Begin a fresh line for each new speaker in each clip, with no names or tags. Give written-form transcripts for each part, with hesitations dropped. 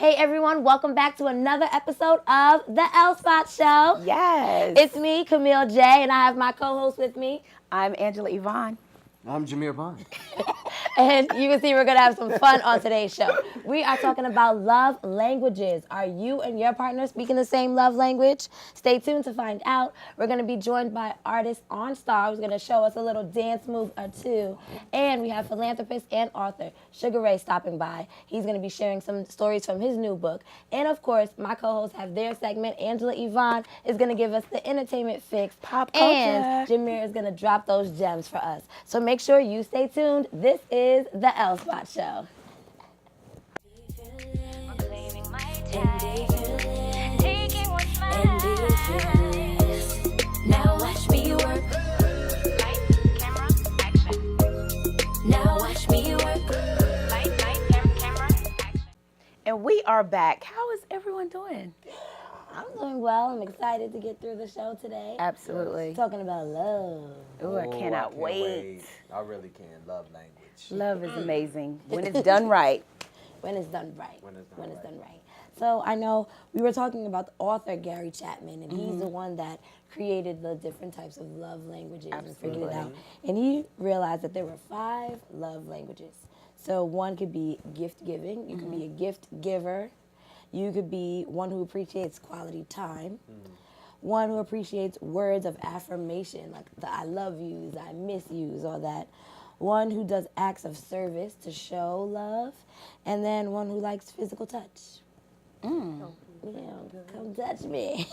Hey everyone, welcome back to another episode of The L Spot Show.
Yes.
It's me, Camille Jay, and I have my co-host with me.
I'm Angela Yvonne.
I'm Jameer Pond.
And you can see we're going to have some fun on today's show. We are talking about love languages. Are you and your partner speaking the same love language? Stay tuned to find out. We're going to be joined by artist Arnstar, who's going to show us a little dance move or two. And we have philanthropist and author Suga Ray stopping by. He's going to be sharing some stories from his new book. And of course, my co-hosts have their segment. Angela Yvonne is going to give us the entertainment fix.
Pop culture.
And Jameer is going to drop those gems for us. So make sure you stay tuned. This is The L Spot Show.
Now watch me work. Light, camera, action. Now watch me work. Light, camera, action.
And we are back. How is everyone doing?
I'm doing well. I'm excited to get through the show today.
Absolutely.
Talking about love.
Ooh, I cannot
can't
wait.
I really can. Love language.
Love is amazing when it's done right.
When it's done right.
When it's done right.
So I know we were talking about the author Gary Chapman, and he's the one that created the different types of love languages and figured it out. And he realized that there were 5 love languages. So one could be gift giving. You could be a gift giver. You could be one who appreciates quality time. One who appreciates words of affirmation, like the I love yous, I miss yous, all that. One who does acts of service to show love. And then one who likes physical touch. Come touch me.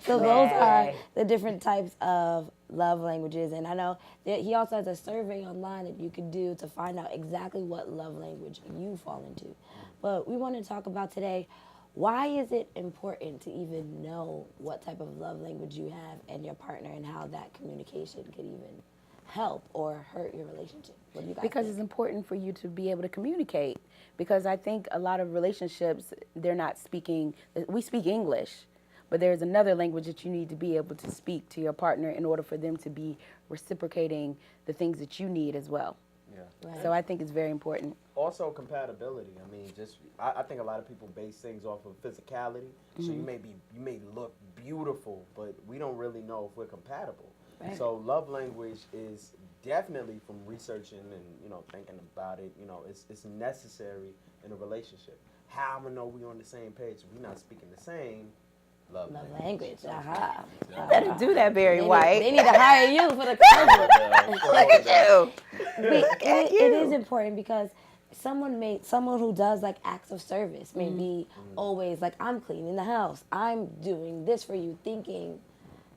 So those are the different types of love languages. And I know that he also has a survey online that you could do to find out exactly what love language you fall into. But we want to talk about today, why is it important to even know what type of love language you have and your partner, and how that communication could even help or hurt your relationship? What do you guys
Because
think?
it's important for you to be able to communicate. Because I think a lot of relationships, they're not speaking, we speak English, but there's another language that you need to be able to speak to your partner in order for them to be reciprocating the things that you need as well.
Yeah.
Right.
So I think it's very important.
Also compatibility. I mean, I think a lot of people base things off of physicality. So you may look beautiful, but we don't really know if we're compatible.
Right.
So love language is definitely, from researching and thinking about it, it's necessary in a relationship. How am I know we on the same page? If we're not speaking the same love
language. Aha.
Better do that, Barry White.
They need to hire you for the conference.
Look at you.
It is important because someone who does like acts of service may be always like, I'm cleaning the house, I'm doing this for you, thinking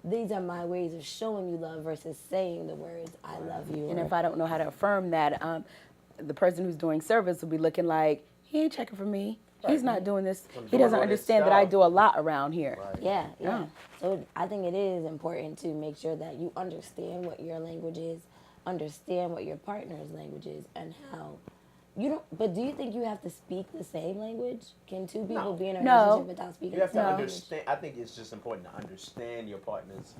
these are my ways of showing you love versus saying the words I love you.
And if I don't know how to affirm that, the person who's doing service will be looking like, he ain't checking for me. He's not doing this. He doesn't understand that I do a lot around here.
Right.
Yeah. So I think it is important to make sure that you understand what your language is, understand what your partner's language is, and how you don't. But do you think you have to speak the same language? Can two people be in a relationship without speaking
You
the
have
same
to
language?
understand. I think it's just important to understand your partner's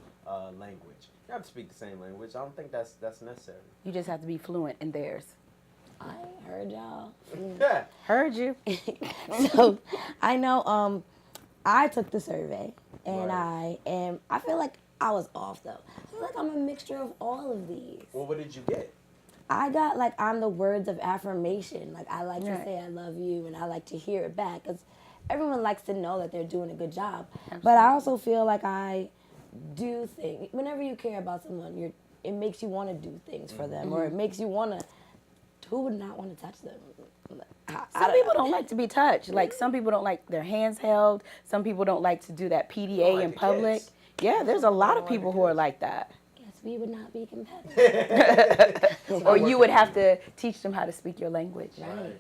language. You have to speak the same language. I don't think that's necessary.
You just have to be fluent in theirs.
I heard y'all.
Yeah.
Heard you.
So I know I took the survey, and
Right.
I feel like I was off though. I feel like I'm a mixture of all of these.
Well, what did you get?
I got like, I'm the words of affirmation. Like, I like to
Right.
say I love you, and I like to hear it back, because everyone likes to know that they're doing a good job. But I also feel like I do things. Whenever you care about someone, it makes you want to do things for them, or it makes you want to. Who would not want to touch them?
Some people don't like to be touched. Like, some people don't like their hands held. Some people don't like to do that PDA
like
in
the
public.
kids.
Yeah, there's a lot of people who are like that.
Guess we would not be competitive.
Or you would have to teach them how to speak your language.
Right.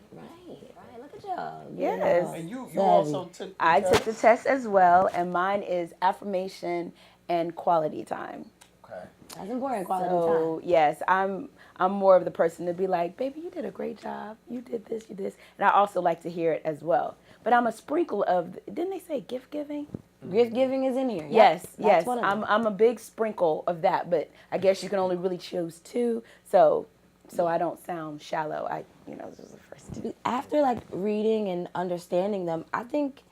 Look at y'all.
Yes.
And you
Savvy.
also took the
I
test?
took the test as well, and mine is affirmation and quality time.
Okay.
That's important, quality
So
time.
yes, I'm more of the person to be like, baby, you did a great job. You did this, you did this. And I also like to hear it as well. But I'm a sprinkle of, didn't they say gift giving?
Gift giving is in here.
Yes,
That's
yes.
one of them.
I'm a big sprinkle of that, but I guess you can only really choose 2. So so I don't sound shallow. This is the first two.
After like reading and understanding them, I think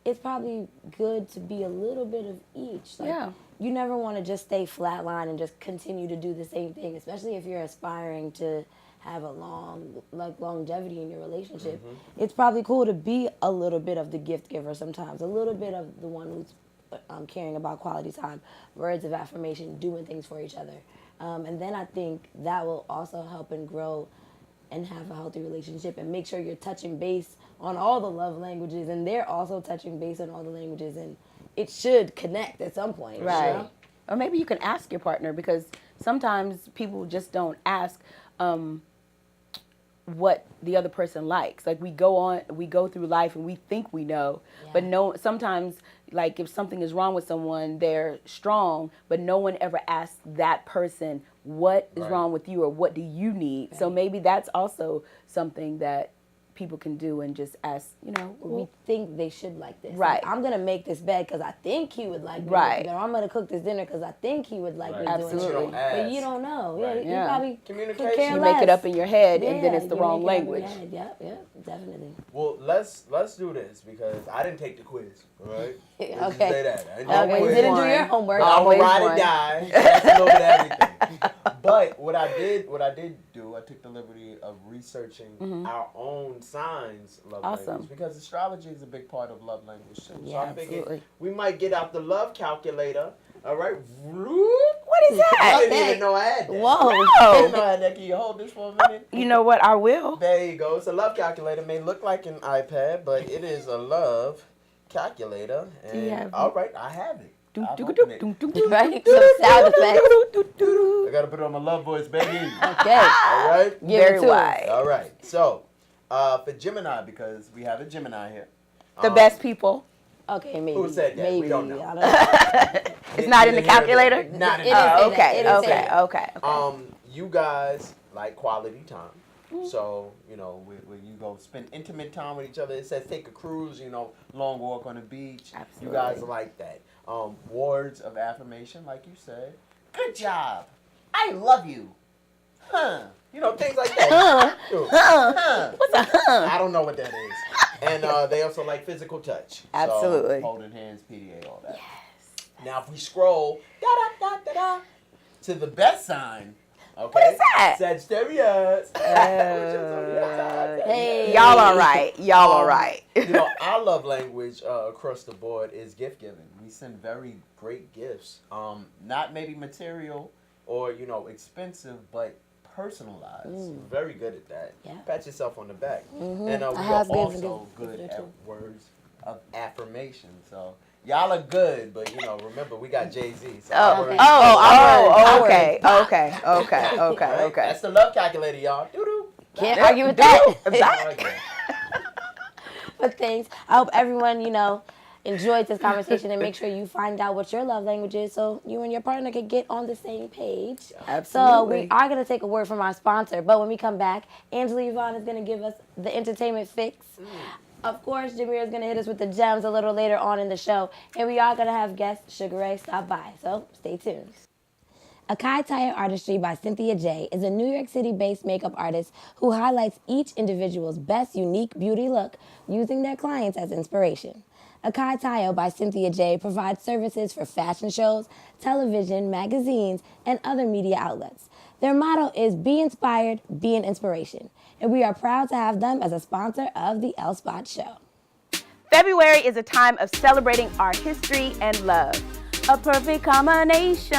it's probably good to be a little bit of each. Like,
Yeah.
You never want to just stay flatline and just continue to do the same thing, especially if you're aspiring to have a longevity in your relationship. It's probably cool to be a little bit of the gift giver sometimes, a little bit of the one who's caring about quality time, words of affirmation, doing things for each other. And then I think that will also help and grow and have a healthy relationship, and make sure you're touching base on all the love languages, and they're also touching base on all the languages, and it should connect at some point.
Right.
You know?
Or maybe you can ask your partner, because sometimes people just don't ask what the other person likes. Like we go through life and we think we know, but sometimes like if something is wrong with someone, they're strong, but no one ever asks that person what is wrong with you or what do you need. Right. So maybe that's also something that people can do and just ask,
we think they should like this.
Right.
Like, I'm going to make this bed because I think he would like me.
Right.
Or I'm going to cook this dinner because I think he would like me doing
Absolutely.
it. But you don't know.
Right.
You probably
Communication.
could care
You
less.
make it up in your head and then it's the
you
wrong
make it up in your
language.
head. Yep, definitely.
Well, let's do this because I didn't take the quiz, all right? Let's just
Okay.
say that. I didn't take the
Okay, you
quiz.
didn't do your homework.
I'm a
Always
ride or
one.
die. So that's a little bit of everything. But what I did do, I took the liberty of researching our own signs love
Awesome.
language, because astrology is a big part of love language too. So
Yeah,
I figured
absolutely.
we might get out the love calculator. All right.
What is
I
that?
didn't even know I had that.
Whoa.
I didn't
Oh,
know I had that. Can you hold this for a minute?
you know what? I will.
There you go. It's a love calculator. It may look like an iPad, but it is a love calculator. And
have
all right, I have it. I've opened it.
Right? Some sound effects.
I gotta put it on my love voice, baby.
Okay.
All right.
Give
Very
it to
wise.
All right. So, for Gemini, because we have a Gemini here.
The best people.
Okay, maybe.
Who said that?
Maybe.
We don't know.
I don't know.
It's not in the calculator?
Not in
It
the
is.
Oh,
It
okay,
didn't say
okay,
that.
okay.
You guys like quality time. So, when you go spend intimate time with each other, it says take a cruise, long walk on the beach.
Absolutely.
You guys like that. Words of affirmation, like you said. Good job. I love you. Huh. Things like that. Huh.
What's a huh?
I don't know what that is. And they also like physical touch.
Absolutely.
So, holding hands, PDA, all that. Yes. Now, if we scroll to the best sign, okay?
What is that?
Sagittarius.
Hey.
Y'all all right. Y'all all right.
Our love language across the board is gift giving. We send very great gifts. Not maybe material or, expensive, but personalized. Very good at that.
Yeah.
Pat yourself on the back.
Mm-hmm.
And we
I
are
have given
also
gifts
good
before,
at
too.
words of affirmation. So y'all are good, but remember we got Jay-Z. So
Oh,
our words-
okay.
Right? That's the love calculator, y'all. Doo-doo.
Can't argue with that.
Okay.
But thanks. I hope everyone, enjoyed this conversation, and make sure you find out what your love language is so you and your partner can get on the same page.
Absolutely.
So we are going to take a word from our sponsor, but when we come back, Angela Yvonne is going to give us the entertainment fix. Of course, Jameer is going to hit us with the gems a little later on in the show, and we are going to have guest Suga Ray stop by, so stay tuned. Akai Tire Artistry by Cynthia Jay is a New York City-based makeup artist who highlights each individual's best unique beauty look using their clients as inspiration. Akai Tire by Cynthia Jay provides services for fashion shows, television, magazines, and other media outlets. Their motto is be inspired, be an inspiration. And we are proud to have them as a sponsor of the L Spot Show.
February is a time of celebrating our history and love. A perfect combination.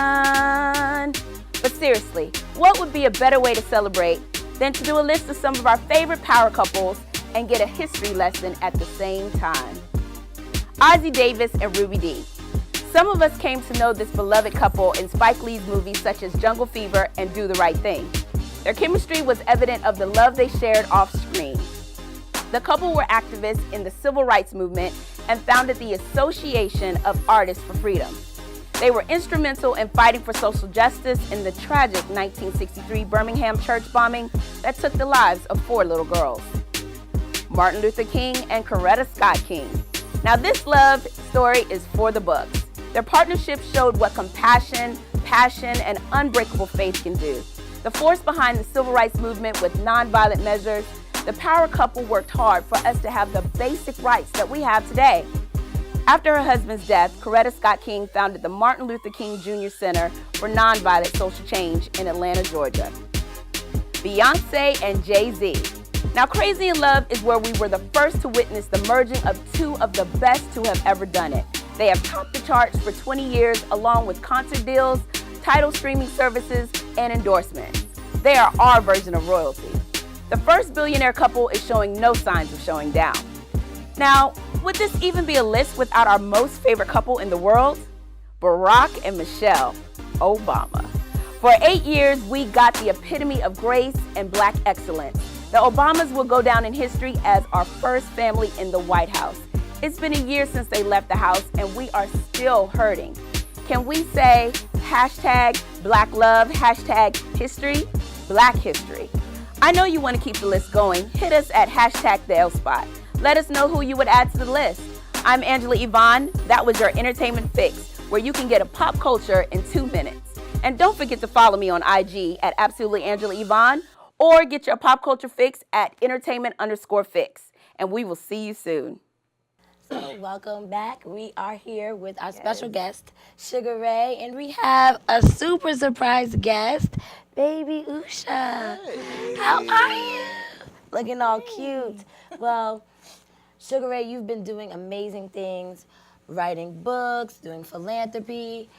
But seriously, what would be a better way to celebrate than to do a list of some of our favorite power couples and get a history lesson at the same time? Ozzie Davis and Ruby Dee. Some of us came to know this beloved couple in Spike Lee's movies such as Jungle Fever and Do the Right Thing. Their chemistry was evident of the love they shared off screen. The couple were activists in the civil rights movement and founded the Association of Artists for Freedom. They were instrumental in fighting for social justice in the tragic 1963 Birmingham church bombing that took the lives of 4 little girls. Martin Luther King and Coretta Scott King. Now this love story is for the books. Their partnership showed what compassion, passion, and unbreakable faith can do. The force behind the civil rights movement with nonviolent measures, the power couple worked hard for us to have the basic rights that we have today. After her husband's death, Coretta Scott King founded the Martin Luther King Jr. Center for Nonviolent Social Change in Atlanta, Georgia. Beyonce and Jay-Z. Now, Crazy in Love is where we were the first to witness the merging of two of the best to have ever done it. They have topped the charts for 20 years, along with concert deals, title streaming services, and endorsements. They are our version of royalty. The first billionaire couple is showing no signs of showing down. Now, would this even be a list without our most favorite couple in the world? Barack and Michelle Obama. For 8 years, we got the epitome of grace and Black excellence. The Obamas will go down in history as our first family in the White House. It's been a year since they left the house, and we are still hurting. Can we say hashtag Black love, hashtag history, Black history? I know you want to keep the list going. Hit us at hashtag the L Spot. Let us know who you would add to the list. I'm Angela Yvonne. That was your entertainment fix, where you can get a pop culture in 2 minutes. And don't forget to follow me on IG at Absolutely Angela Yvonne, or get your pop culture fix at entertainment_fix. And we will see you soon.
So welcome back. We are here with our special guest, Suga Ray, and we have a super surprise guest, baby Usha.
Hey.
How are you? Looking all cute. Well, Suga Ray, you've been doing amazing things, writing books, doing philanthropy.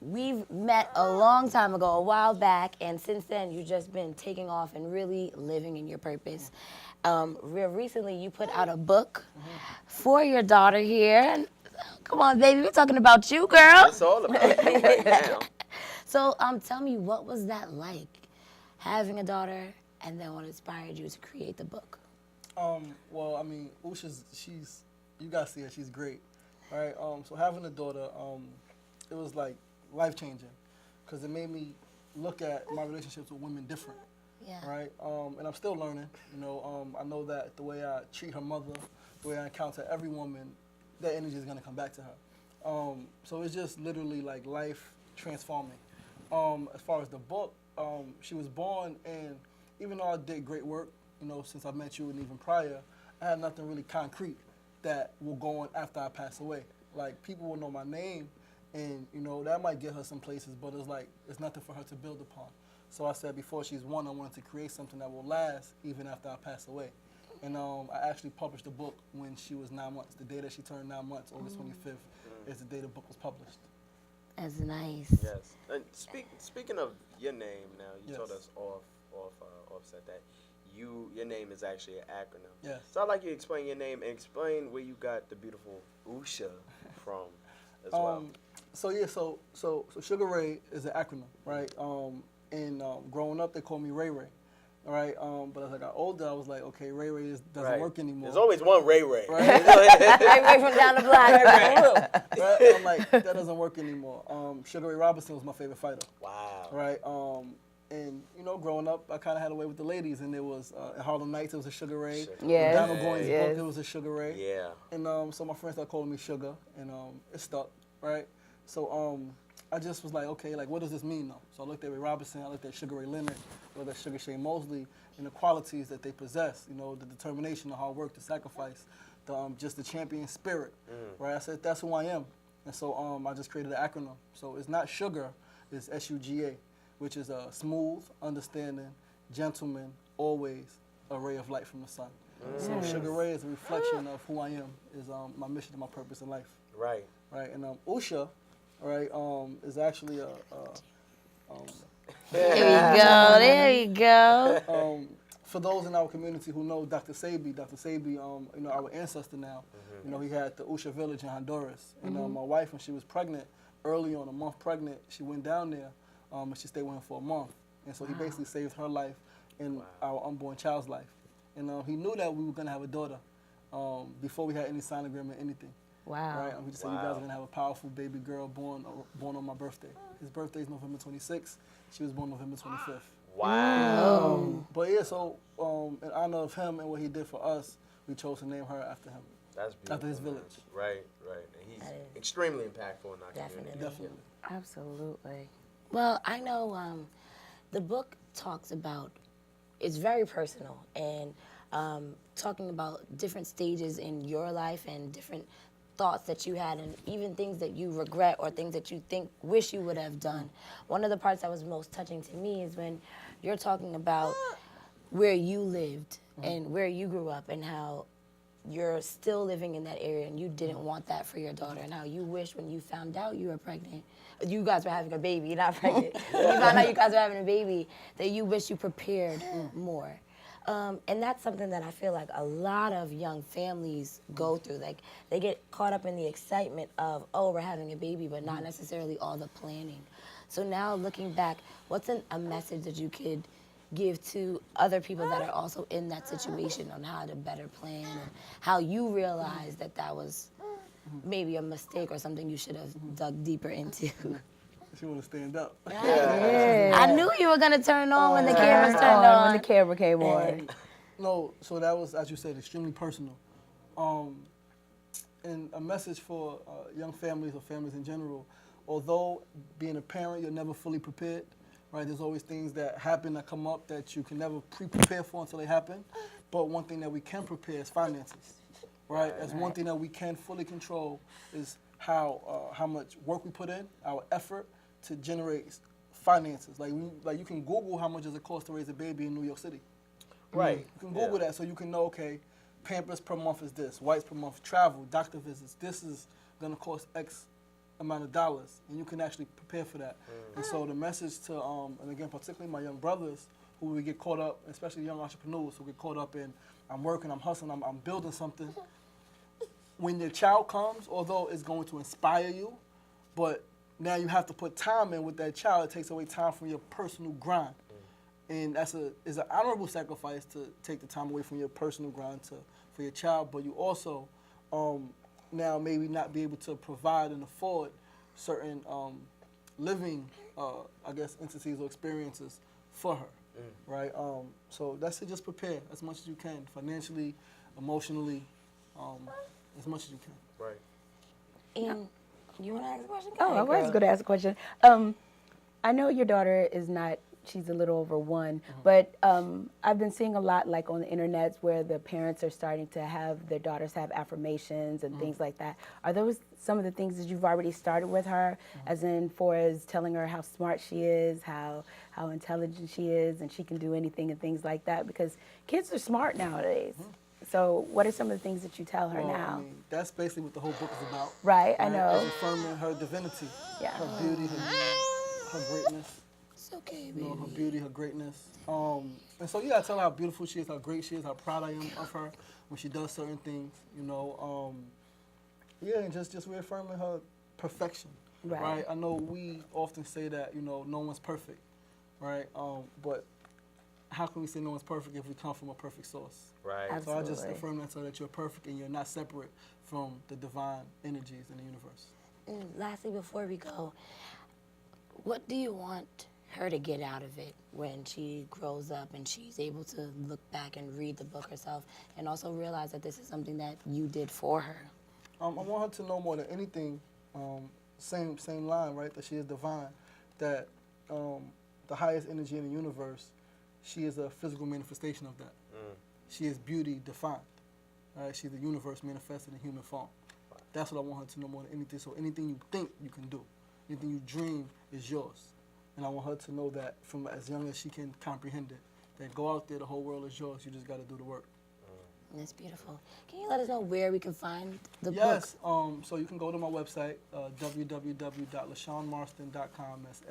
We've met a long time ago, a while back, and since then you've just been taking off and really living in your purpose. Real recently, you put out a book for your daughter here. And, come on, baby, we're talking about you, girl.
It's all about you right now.
So, tell me, what was that like, having a daughter, and then what inspired you to create the book?
Well, I mean, Usha's, you guys see her, she's great, right? So having a daughter, it was like life-changing, because it made me look at my relationships with women different.
Yeah.
Right? And I'm still learning. You know, I know that the way I treat her mother, the way I encounter every woman, that energy is going to come back to her. So it's just literally like life transforming. As far as the book, she was born, and even though I did great work, you know, since I met you and even prior, I had nothing really concrete that will go on after I pass away. Like, people will know my name, and, you know, that might get her some places, but it's like, it's nothing for her to build upon. So I said before she's one, I wanted to create something that will last even after I pass away. And I actually published the book when she was 9 months. The day that she turned 9 months, August 25th, is the day the book was published.
That's nice.
Yes. And speaking of your name now, you
Yes.
told us offset that your name is actually an acronym.
Yes.
So I'd like you to explain your name and explain where you got the beautiful Usha from as well.
So Suga Ray is an acronym, right? And growing up, they called me Ray Ray, all right? But as I got older, I was like, okay, Ray Ray doesn't work anymore.
There's always one Ray Ray.
Right?
Ray Ray from down the block.
Right? I'm like, that doesn't work anymore. Sugar Ray Robinson was my favorite fighter.
Wow.
Right? And, you know, growing up, I kind of had a way with the ladies, and there was, in Harlem Nights, it was a Sugar Ray.
Yes.
In Donald Goines'
Yes.
book, it was a Sugar Ray.
Yeah.
And so my friends started calling me Sugar, and it stuck, right? So I just was like, okay, like, what does this mean, though? So I looked at Ray Robinson, I looked at Sugar Ray Leonard, I looked at Sugar Shane Mosley, and the qualities that they possess, you know, the determination, the hard work, the sacrifice, just the champion spirit, right? I said, that's who I am. And so I just created an acronym. So it's not Sugar, it's SUGA, which is a smooth, understanding, gentleman, always a ray of light from the sun. So Sugar Ray is a reflection of who I am, is my mission and my purpose in life.
Right.
Right, and Usha, right, is actually a
There you go.
for those in our community who know Dr. Sebi, you know, our ancestor now, you know, he had the Usha village in Honduras. And my wife, when she was pregnant, early on, a month pregnant, she went down there and she stayed with him for a month. And so he basically saved her life and our unborn child's life. And he knew that we were going to have a daughter before we had any sonogram or anything.
Wow.
Right? We just said, you guys are going to have a powerful baby girl born on my birthday. His birthday is November 26th. She was born November 25th.
Wow.
But yeah, so in honor of him and what he did for us, we chose to name her after him.
That's beautiful.
After his
man.
village.
Right. And he's extremely impactful in our community.
Definitely.
Absolutely.
Well, I know the book talks about, it's very personal, and talking about different stages in your life and different thoughts that you had, and even things that you regret or things that you wish you would have done. One of the parts that was most touching to me is when you're talking about where you lived and where you grew up, and how you're still living in that area and you didn't want that for your daughter, and how you wish when you found out you were pregnant, you guys were having a baby, not pregnant, when you found out you guys were having a baby, that you wish you prepared more. And that's something that I feel like a lot of young families go through. Like, they get caught up in the excitement of, oh, we're having a baby, but not necessarily all the planning. So now looking back, what's a message that you could give to other people that are also in that situation on how to better plan, and how you realize that that was maybe a mistake or something you should have dug deeper into?
She want to stand up.
I knew you were gonna turn on when the cameras turned on.
When the camera came on.
No, so that was, as you said, extremely personal. And a message for young families or families in general, although being a parent, you're never fully prepared, right? There's always things that happen, that come up that you can never pre-prepare for until they happen. But one thing that we can prepare is finances, right? As one thing that we can fully control is how much work we put in, our effort to generate finances. Like you can Google how much does it cost to raise a baby in New York City.
Right.
You can Google that so you can know, okay, Pampers per month is this, wipes per month, travel, doctor visits, this is gonna cost X amount of dollars, and you can actually prepare for that. And so the message to, and again, particularly my young brothers who would get caught up, especially young entrepreneurs who get caught up in, I'm working, I'm hustling, I'm building something. When your child comes, although it's going to inspire you, but now you have to put time in with that child. It takes away time from your personal grind. And it's an honorable sacrifice to take the time away from your personal grind for your child, but you also now maybe not be able to provide and afford certain living, I guess, entities or experiences for her, right? So that's to just prepare as much as you can, financially, emotionally, as much as you can.
Right.
And you want to ask a question?
Oh, I was going to ask a question. I know your daughter is not, she's a little over 1, but I've been seeing a lot, like on the internet, where the parents are starting to have their daughters have affirmations and things like that. Are those some of the things that you've already started with her, as in for as telling her how smart she is, how intelligent she is, and she can do anything and things like that? Because kids are smart nowadays. So what are some of the things that you tell her now?
I mean, that's basically what the whole book is about.
Right, I know.
It's affirming her divinity, her beauty, her greatness.
It's okay, baby.
You know, her beauty, her greatness. And so, yeah, I tell her how beautiful she is, how great she is, how proud I am of her when she does certain things, you know. Yeah, and just reaffirming her perfection, right? I know we often say that, you know, no one's perfect, right? But how can we say no one's perfect if we come from a perfect source?
Right.
Absolutely.
So I just affirm that, so that you're perfect and you're not separate from the divine energies in the universe.
And lastly, before we go, what do you want her to get out of it when she grows up and she's able to look back and read the book herself, and also realize that this is something that you did for her?
I want her to know more than anything, same line, right? That she is divine, that the highest energy in the universe, she is a physical manifestation of that. She is beauty defined, right? She's the universe manifested in human form. That's what I want her to know more than anything. So anything you think you can do, anything you dream is yours. And I want her to know that from as young as she can comprehend it, that go out there, the whole world is yours, you just got to do the work.
That's beautiful. Can you let us know where we can find the book?
Yes, so you can go to my website, www.lashawnmarston.com. That's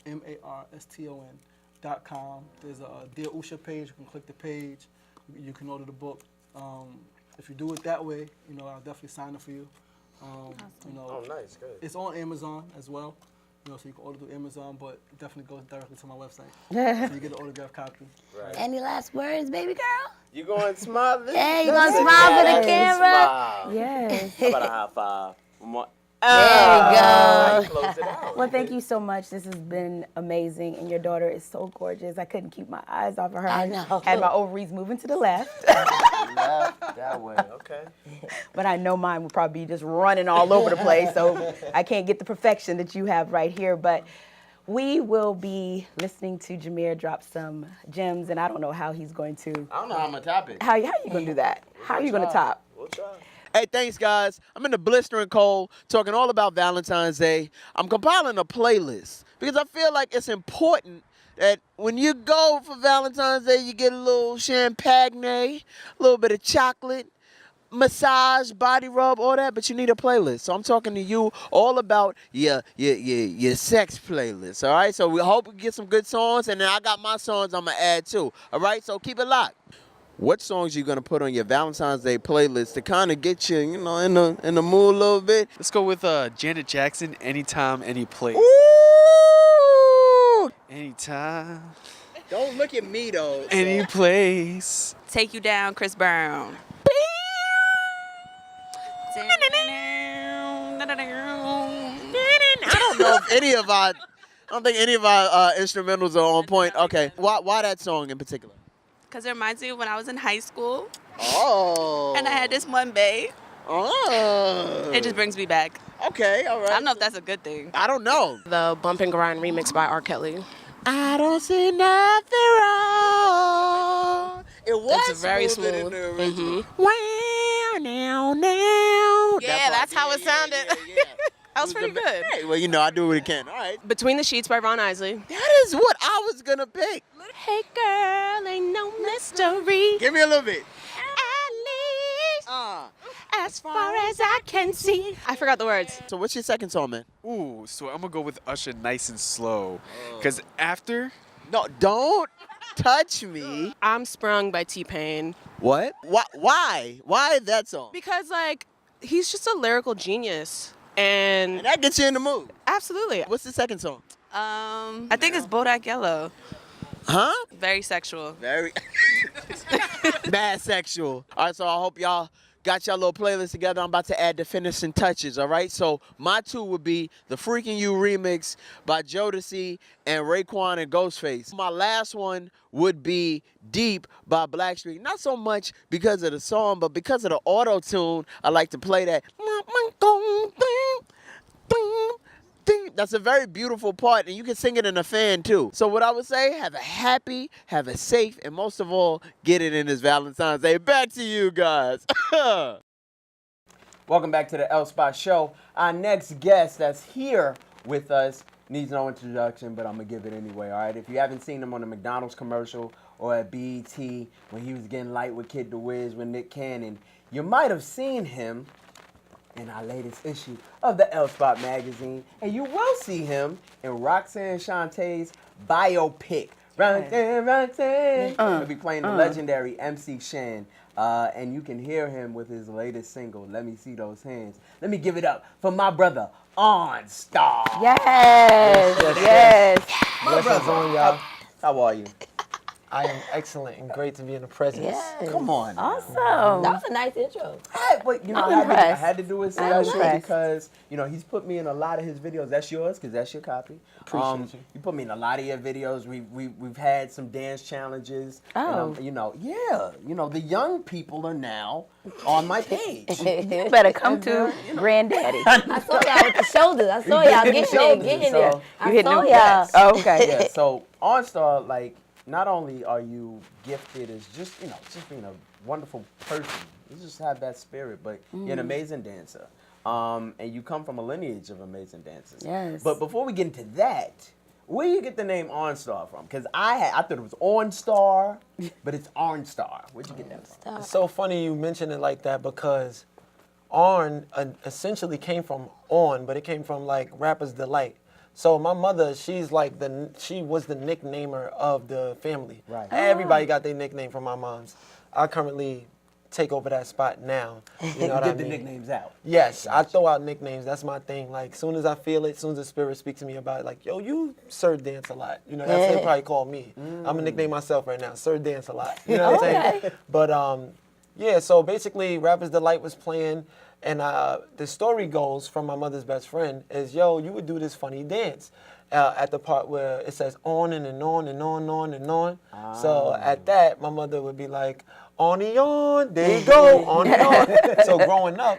LASHAWNMARSTON.com. There's a Dear Usha page. You can click the page. You can order the book. If you do it that way, you know, I'll definitely sign it for you. You know,
Oh, nice, good.
it's on Amazon as well. You know, so you can order through Amazon, but it definitely goes directly to my website. So you get an autographed copy.
Right.
Any last words, baby girl?
You going to smile?
Hey, you gonna smile for the camera?
Smile.
Yes.
How about a high five? One more.
There you go.
Now you close it out.
Well, thank you so much. This has been amazing, and your daughter is so gorgeous. I couldn't keep my eyes off of her.
I know.
Had my ovaries moving to the left,
Left that way. Okay.
but I know mine would probably be just running all over the place, so I can't get the perfection that you have right here. But we will be listening to Jameer drop some gems, and I don't know how he's going to.
I don't know how I'm gonna top it.
How you going to do that? How are you going to top?
We'll try. Hey, thanks, guys. I'm in the blistering cold talking all about Valentine's Day. I'm compiling a playlist because I feel like it's important that when you go for Valentine's Day, you get a little champagne, a little bit of chocolate, massage, body rub, all that, but you need a playlist. So I'm talking to you all about your sex playlist, all right? So we hope we get some good songs, and then I got my songs I'm going to add too, all right? So keep it locked. What songs you gonna put on your Valentine's Day playlist to kind of get you, in the mood a little bit?
Let's go with Janet Jackson, Anytime, Any Place.
Ooh!
Anytime,
Don't look at me though.
any place.
Take You Down, Chris Brown.
I don't think any of our instrumentals are on point. Okay, why that song in particular?
Because it reminds me of when I was in high school
Oh.
and I had this one bae.
Oh.
It just brings me back.
Okay, all right.
I don't know if that's a good thing.
I don't know.
The Bump and Grind remix by R. Kelly.
I don't see nothing wrong. It was
It's very
smoother than
smooth.
the original.
Mhm.
Wow, now.
Yeah, that's how it sounded. That was pretty good.
Hey, well, I do what I can. All right.
Between the Sheets by Ron Isley.
That is what I was going to pick.
Hey girl, ain't no mystery.
Give me a little bit.
At least as far as I can see. I forgot the words.
So what's your second song, man?
Ooh, so I'm gonna go with Usher, Nice and Slow. Cause after,
No, don't touch me.
I'm Sprung by T-Pain.
What? Why? Why that song?
Because, like, he's just a lyrical genius. And
And that gets you in the mood.
absolutely.
What's the second song?
I think it's Bodak Yellow.
Huh?
Very sexual.
Very mad sexual. All right, so I hope y'all got y'all little playlist together. I'm about to add the finishing touches, all right? So my two would be the Freaking You remix by Jodeci and Raekwon and Ghostface. My last one would be Deep by Blackstreet. Not so much because of the song, but because of the auto-tune, I like to play that. That's a very beautiful part, and you can sing it in a fan too. So what I would say, have a happy, have a safe, and most of all, get it in this Valentine's Day. Back to you guys. Welcome back to the L Spot Show. Our next guest that's here with us needs no introduction, but I'm gonna give it anyway, all right? If you haven't seen him on the McDonald's commercial or at BET when he was getting light with Kid the Wiz with Nick Cannon, you might have seen him in our latest issue of the L Spot magazine, and you will see him in Roxanne Shantae's biopic. Roxanne. He'll be playing the legendary MC Shan, and you can hear him with his latest single, Let Me See Those Hands. Let me give it up for my brother, Arnstar.
Yes.
My brother,
on y'all.
how are you?
I am excellent and great to be in the presence.
Yes.
Come on.
Awesome.
That was a nice intro.
But
I'm
I
impressed.
had to do it
I'm
special
impressed.
because he's put me in a lot of his videos. That's yours because that's your copy.
Appreciate you.
You put me in a lot of your videos. We've had some dance challenges.
Oh.
And, the young people are now on my page.
You better come to Granddaddy.
I saw y'all with the shoulders. I saw y'all getting there.
So-
I
You hit
saw
them.
y'all.
Oh, okay.
Yeah. So Arnstar, not only are you gifted as just being a wonderful person, you just have that spirit, but you're an amazing dancer. And you come from a lineage of amazing dancers.
Yes.
But before we get into that, where do you get the name Arnstar from? Because I thought it was OnStar, but it's Arnstar. Where'd you get that from?
It's so funny you mention it like that because Arn essentially came from On, but it came from Rapper's Delight. So my mother, she was the nicknamer of the family.
Right.
Everybody got their nickname from my mom's. I currently take over that spot now. You know what I
Get the
mean?
nicknames out.
Yes, I throw out nicknames. That's my thing. As soon as I feel it, as soon as the spirit speaks to me about it, yo, you Sir Dance a lot. That's what they probably call me. I'm gonna nickname myself right now, Sir Dance a lot. You know what I'm saying? But yeah, so basically Rapper's Delight was playing, and the story goes from my mother's best friend is, you would do this funny dance at the part where it says on and on and on and on. So at that, my mother would be like, on and on, there you go, on and on. So growing up,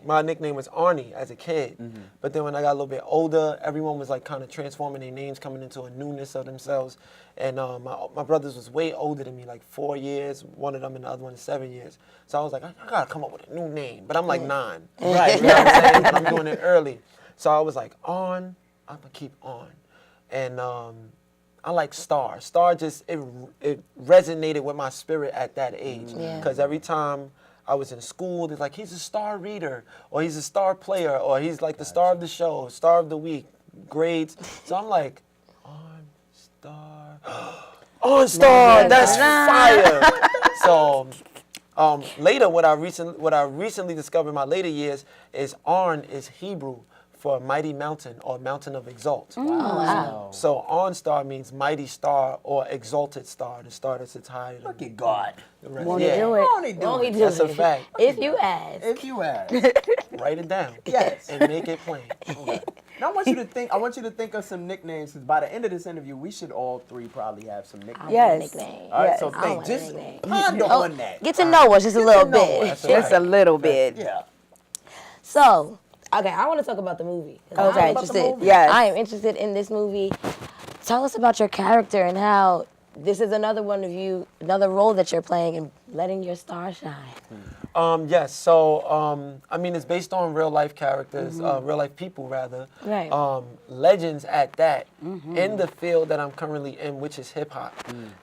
my nickname was Arnie as a kid. But then when I got a little bit older, everyone was like kind of transforming their names, coming into a newness of themselves. And my brothers was way older than me, like 4 years. One of them and the other one is 7 years. So I was like, I gotta come up with a new name. But I'm like 9. Right. You know what I'm saying? But I'm doing it early. So I was like, I'm gonna keep on. And I like Star. Star just, it resonated with my spirit at that age. Because every time I was in school, they're like, he's a star reader, or he's a star player, or he's like the star of the show, star of the week, grades. So I'm like, Arnstar, that's fire. So later, what I recently discovered in my later years is Arn is Hebrew for mighty mountain or mountain of exalt.
Wow.
So Arnstar means mighty star or exalted star, the star that sits higher.
Look at God.
Want to do it?
Won't he do
Won't he
it?
do
That's a
it?
fact.
If you ask.
If you ask.
Write it down.
Yes.
And make it plain.
Now I want you to think of some nicknames, because by the end of this interview, we should all three probably have some nicknames.
Yes.
Nickname.
All right,
Yes.
so
I
think,
want a
just
nickname.
ponder on that.
Get to know us just a little
know
bit.
us.
Just a little bit.
Yeah.
So, okay, I want to talk about the movie. 'Cause
Okay.
I'm
About
the
interested.
movie.
Yes.
I am interested in this movie. Tell us about your character and how this is another one of you, another role that you're playing and letting your star shine.
Yes, so, I mean, it's based on real life characters, real life people rather.
Right.
Legends at that, in the field that I'm currently in, which is hip hop.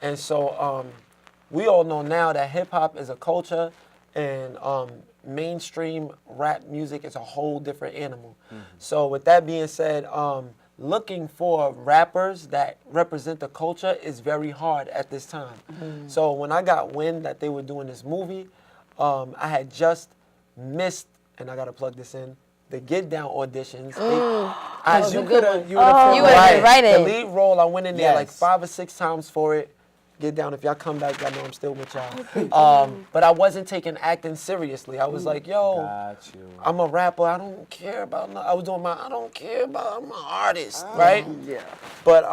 And so, we all know now that hip hop is a culture and mainstream rap music is a whole different animal. So with that being said, looking for rappers that represent the culture is very hard at this time. So when I got wind that they were doing this movie, I had just missed, and I gotta plug this in, the Get Down auditions.
You could have.
You would have been right
The
in.
lead role, I went in there like
Yes.
5 or 6 times for it. Get Down, if y'all come back, y'all know I'm still with y'all. But I wasn't taking acting seriously. I was like, yo,
Got you.
I'm a rapper. I don't care about. I was doing I don't care about. I'm an artist, right?
Yeah.
But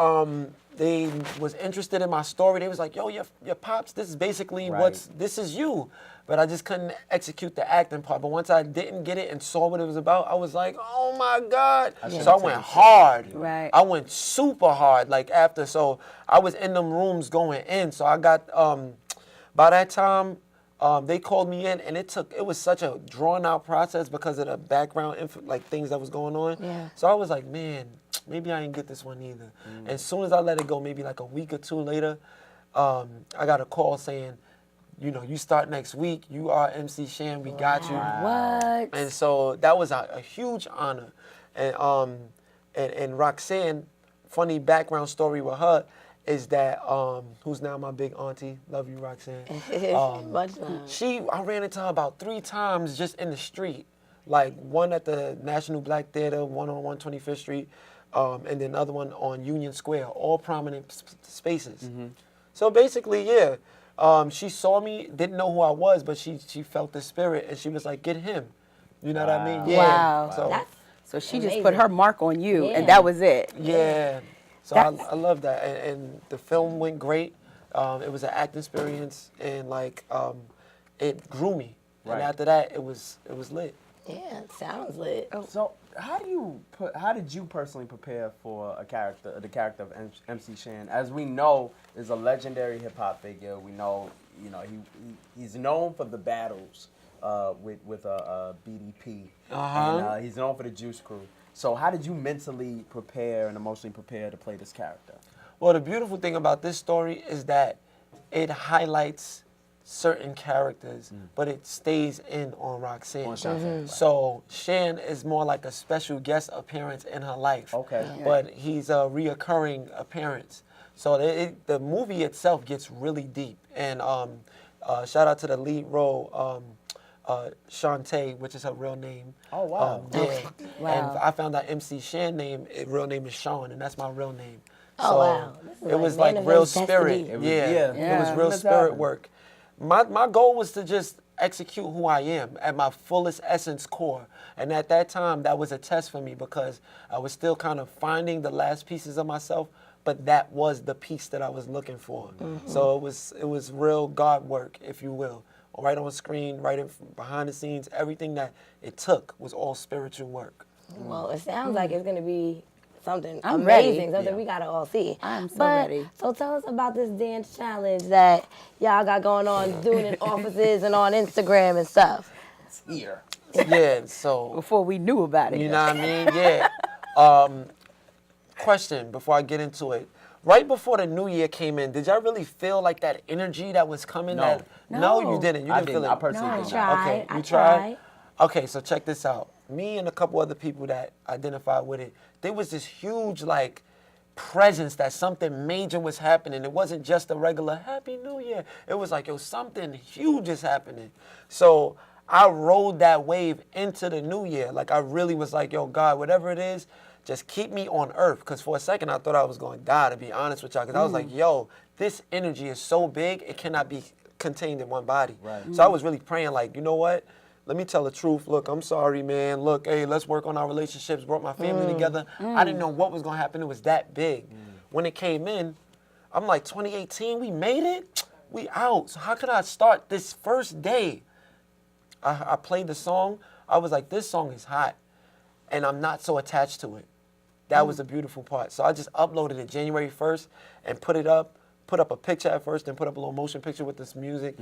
they was interested in my story. They was like, yo, your pops. This is basically
Right.
this is you. But I just couldn't execute the acting part. But once I didn't get it and saw what it was about, I was like, oh my God. So I went hard.
Right.
I went super hard. Like after, so I was in them rooms going in. So I got, by that time, they called me in, and it was such a drawn out process because of the background, like things that was going on.
Yeah.
So I was like, man, maybe I ain't get this one either. And as soon as I let it go, maybe like a week or 2 later, I got a call saying, you know, you start next week. You are MC Shan. We got you.
What?
And so that was a huge honor. And Roxanne, funny background story with her is that who's now my big auntie. Love you, Roxanne.
Much love.
I ran into her about 3 times just in the street. Like one at the National Black Theater, one on 125th Street, and then another one on Union Square, all prominent spaces. So basically, yeah. She saw me, didn't know who I was, but she felt the spirit, and she was like, get him. You know what I mean? Yeah.
Wow.
So,
That's
So she just
amazing.
put her mark on you,
Yeah.
and that was it.
yeah. So
That's-
I love that. And the film went great. It was an acting experience, and like, it grew me.
Right.
And after that, it was lit.
Yeah, sounds lit.
So how did you personally prepare for the character of MC Shan? As we know, is a legendary hip hop figure. We know, he's known for the battles with BDP, and he's known for the Juice Crew. So how did you mentally prepare and emotionally prepare to play this character?
Well, the beautiful thing about this story is that it highlights certain characters, but it stays in on Roxanne.
On Roxanne,
So Shan is more like a special guest appearance in her life.
Okay.
But he's a reoccurring appearance. So the movie itself gets really deep. And shout out to the lead role, Shantae, which is her real name.
Oh, wow.
Yeah.
Wow.
And I found out MC Shan real name is Sean, and that's my real name.
Oh,
So
wow. This is
it was
like
like real
manifest
spirit.
destiny.
It was real
It's
spirit
happening.
work. My goal was to just execute who I am at my fullest essence core. And at that time, that was a test for me because I was still kind of finding the last pieces of myself, but that was the piece that I was looking for. So it was real God work, if you will, right on screen, right in, behind the scenes, everything that it took was all spiritual work.
Well, it sounds like it's going to be something
I'm
amazing,
ready.
something we got to all see.
I'm so
But,
ready.
So tell us about this dance challenge that y'all got going on, doing in offices and on Instagram and stuff.
Here.
Yeah, so,
Before we knew about it.
you know what I mean? Yeah. Question before I get into it. Right before the new year came in, did y'all really feel like that energy that was coming?
No.
No, you didn't. You
I
didn't feel
didn't.
it.
I personally
No, I
did not.
tried.
Okay,
I
you
tried.
Okay, so check this out. Me and a couple other people that identified with it, there was this huge like presence that something major was happening. It wasn't just a regular Happy New Year. It was like, yo, something huge is happening. So I rode that wave into the new year. Like I really was like, yo, God, whatever it is, just keep me on earth. Because for a second, I thought I was going to die, to be honest with y'all. Because I was like, yo, this energy is so big, it cannot be contained in one body.
Right.
So I was really praying like, you know what? Let me tell the truth. Look, I'm sorry, man. Look, hey, let's work on our relationships, brought my family together. I didn't know what was going to happen. It was that big. When it came in, I'm like, 2018, we made it? We out. So how could I start this first day? I played the song. I was like, this song is hot, and I'm not so attached to it. That was the beautiful part. So I just uploaded it January 1st and put up a picture at first, then put up a little motion picture with this music.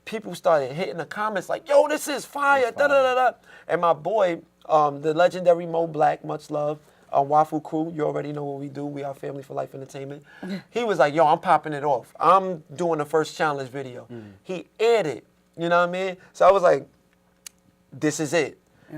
People started hitting the comments like, yo, this is fire, da-da-da-da. And my boy, the legendary Mo Black, much love, Wafu Crew, you already know what we do. We are Family for Life Entertainment. He was like, yo, I'm popping it off. I'm doing the first challenge video. He aired it, you know what I mean? So I was like, this is it.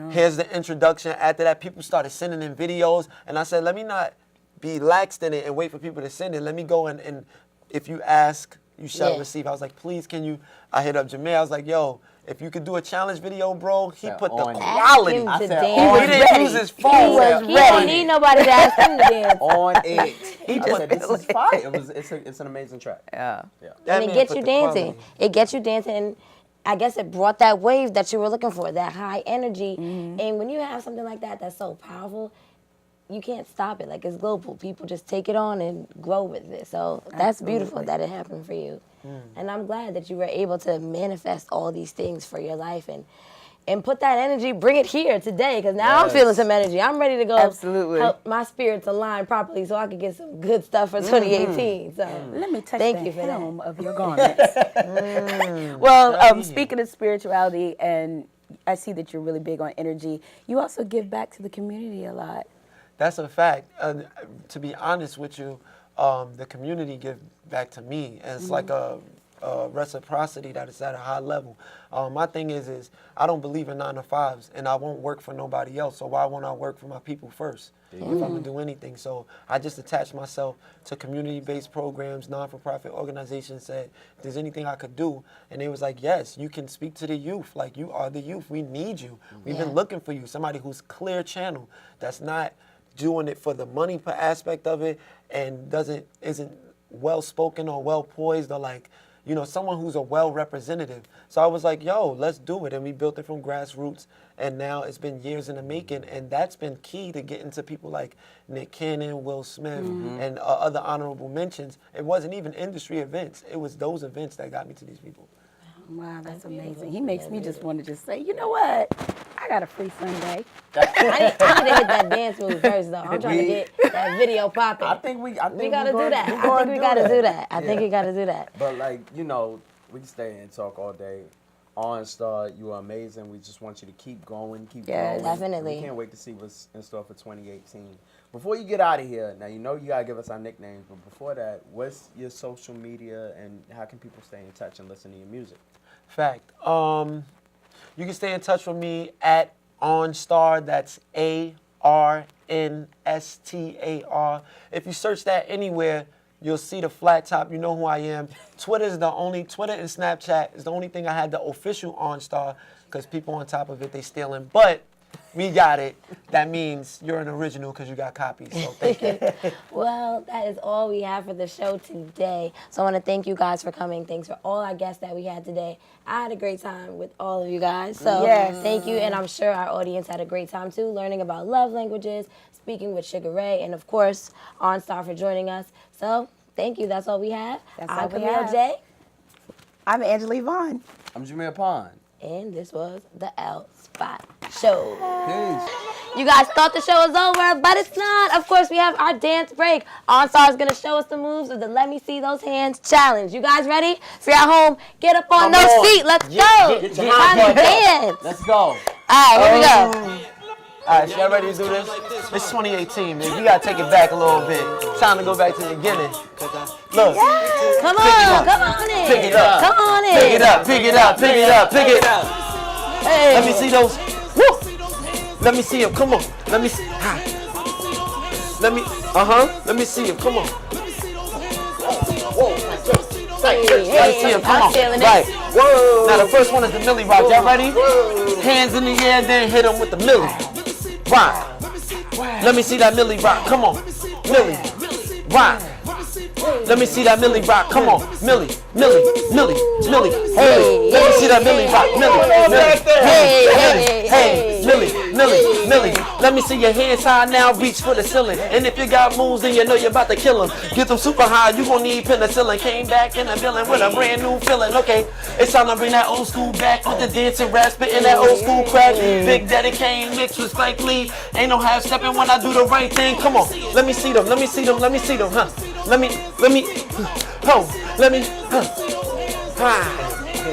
Here's the introduction. After that, people started sending in videos. And I said, let me not be laxed in it and wait for people to send it. Let me go and if you ask, you shall receive. I was like, please, can you? I hit up Jameer. I was like, yo, if you could do a challenge video, bro, he put the
on it.
quality.
Ask him
I
to
said,
dance.
He didn't use his phone.
He don't need nobody to ask him to dance.
On it. I said, this is fire. It's an amazing track.
Yeah.
That
And it
man
gets
put
you
the
dancing.
quality.
It gets you dancing. And I guess it brought that wave that you were looking for, that high energy. And when you have something like that that's so powerful, you can't stop it. Like, it's global. People just take it on and grow with it. So that's beautiful that it happened for you. And I'm glad that you were able to manifest all these things for your life and put that energy, bring it here today, because now I'm feeling some energy. I'm ready to go
Absolutely.
help my spirits align properly so I can get some good stuff for 2018. So
Let me touch
thank
the
you for that.
hem of your garments. Well, speaking of spirituality, and I see that you're really big on energy, you also give back to the community a lot.
That's a fact. To be honest with you, the community give back to me. And it's like a reciprocity that is at a high level. My thing is I don't believe in 9 to 5s, and I won't work for nobody else. So why won't I work for my people first if I'm gonna do anything? So I just attached myself to community-based programs, non-for-profit organizations. Said, if there's anything I could do, and they was like, yes, you can speak to the youth. Like, you are the youth. We need you. We've been looking for you. Somebody who's clear channel, that's not doing it for the money per aspect of it, and isn't well spoken or well poised, or like, you know, someone who's a well representative. So I was like, yo, let's do it. And we built it from grassroots, and now it's been years in the making, and that's been key to getting to people like Nick Cannon, Will Smith, and other honorable mentions. It wasn't even industry events. It was those events that got me to these people.
Wow, that's amazing. He makes me just want to just say, you know what? I got a free Sunday.
I need to hit that dance move first, though. I'm trying to get that video popping.
I think we
gotta
we're
do
gonna-
that.
we're
I
gonna
think we gotta do that. I think
Yeah.
we gotta do that.
But like, you know, we can stay and talk all day. Arnstar, you are amazing. We just want you to keep going, keep
Yes.
growing.
Definitely.
We can't wait to see what's in store for 2018. Before you get out of here, now you know you gotta give us our nicknames, but before that, what's your social media and how can people stay in touch and listen to your music?
Fact. You can stay in touch with me at Arnstar. That's ARNSTAR. If you search that anywhere, you'll see the flat top. You know who I am. Twitter and Snapchat is the only thing I had the official Arnstar, because people on top of it, they stealing. But we got it. That means you're an original because you got copies. So thank you.
Well, that is all we have for the show today. So I want to thank you guys for coming. Thanks for all our guests that we had today. I had a great time with all of you guys. So thank you. And I'm sure our audience had a great time too, learning about love languages, speaking with Suga Ray, and of course, Arnstar for joining us. So thank you. That's all we have.
That's
I'm
all we
Camille
have.
Jay.
I'm Angela Yvonne.
I'm Jameer Pond.
And this was the L Spot Show.
Peace.
You guys thought the show was over, but it's not. Of course, we have our dance break. Arnstar is going to show us the moves of the Let Me See Those Hands challenge. You guys ready? If you're at home, get up on those feet. Let's go.
Get your
Time
hands
to
up.
dance.
Let's go.
All right, here we go.
All right, y'all ready to do this? It's 2018, man. We gotta take it back a little bit. Time to go back to the beginning. Look.
Come on in.
Pick it up.
Come on in.
Pick it up, pick it up, pick it up, pick it up.
Hey.
Let me see those. Woo! Let me see him. Come on. Let me see. Let me. Let me see him. Come on. Let me see him. Come on. Right. Whoa. Now the first one is the Millie Rock. Y'all ready? Hands in the air, then hit him with the Millie. Right. Let me see that Millie Rock. Come on. Millie. Right. Let me see that Millie Rock. Come on. Millie. Millie. Millie. Millie. Millie. Let me see that Millie Rock. Millie. Millie. Hey. Millie. Millie. Millie. Let me see your hands high now. Reach for the ceiling. And if you got moves, then you know you're about to kill them. Get them super high. You gon' need penicillin. Came back in the building with a brand new feeling. Okay. It's time to bring that old school back with the dancing rap, spitting that old school crack. Big Daddy Kane mixed with Spike Lee. Ain't no half stepping when I do the right thing. Come on. Let me see them. Let me see them. Let me see them. Huh. Let me, let me,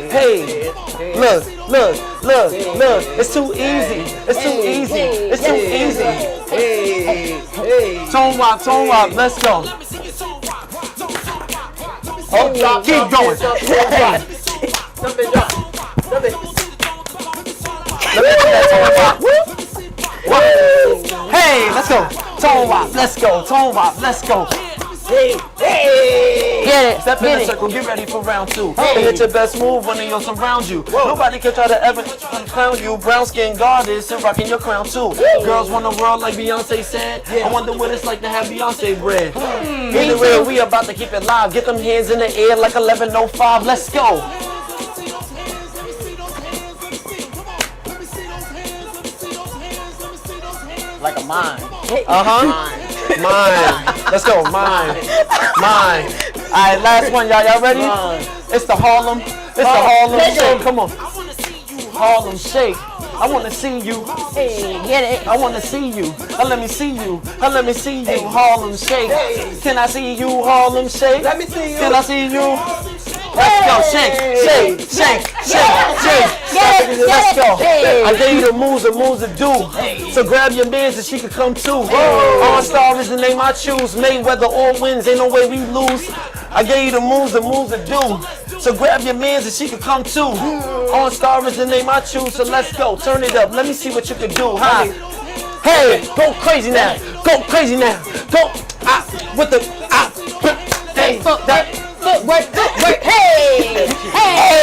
hey, look, it's too easy, it's too easy, it's too easy. Hey, tone rock, let's go. Oh, keep going. Hey, let's go. Tone rock, let's go. Hey, get it. Step in the circle, get ready for round two. Hey. Hit your best move when they all surround you. Whoa. Nobody can try to ever clown you. Brown skin goddess and rocking your crown too. Woo. Girls want the world like Beyonce said. I wonder what it's like to have Beyonce bread. Either way, we about to keep it live. Get them hands in the air like 11:05. Let's go.
Like a mine.
Mine. Let's go. Mine. All right, last one, y'all. Y'all ready? It's the Harlem. It's the Harlem Shake. Come on. Harlem Shake. I want to see you.
Hey, get it.
I want to see you. Let me see you. Let me see you. Harlem Shake. Can I see you? Harlem Shake. Let me see you. Can I see you? Let's go. Shake. Let's go. I gave you the moves to do. So grab your mans and she can come too. Arnstar is the name I choose. Mayweather all wins. Ain't no way we lose. I gave you the moves to do. So grab your mans and she can come too. Arnstar is the name I choose. So let's go. Turn it up. Let me see what you can do. Hi. Hey, go crazy now. Go crazy now. Go with the hey, that footwork. Hey.